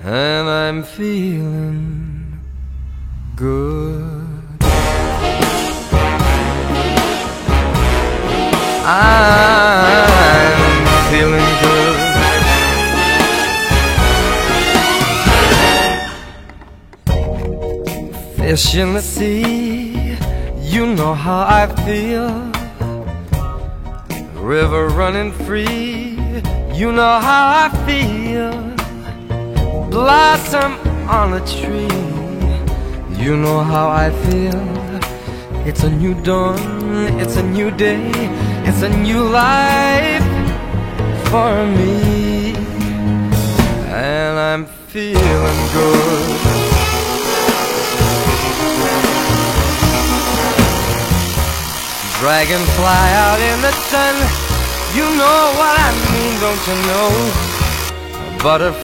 and I'm feeling good. I'm feeling good. Fish in the sea, you know how I feel. River running free, you know how I feel. Blossom on a tree, you know how I feel. It's a new dawn, it's a new day, it's a new life for me, and I'm feeling good. Dragonfly out in the sun, you know what I mean, don't you know? Butterfly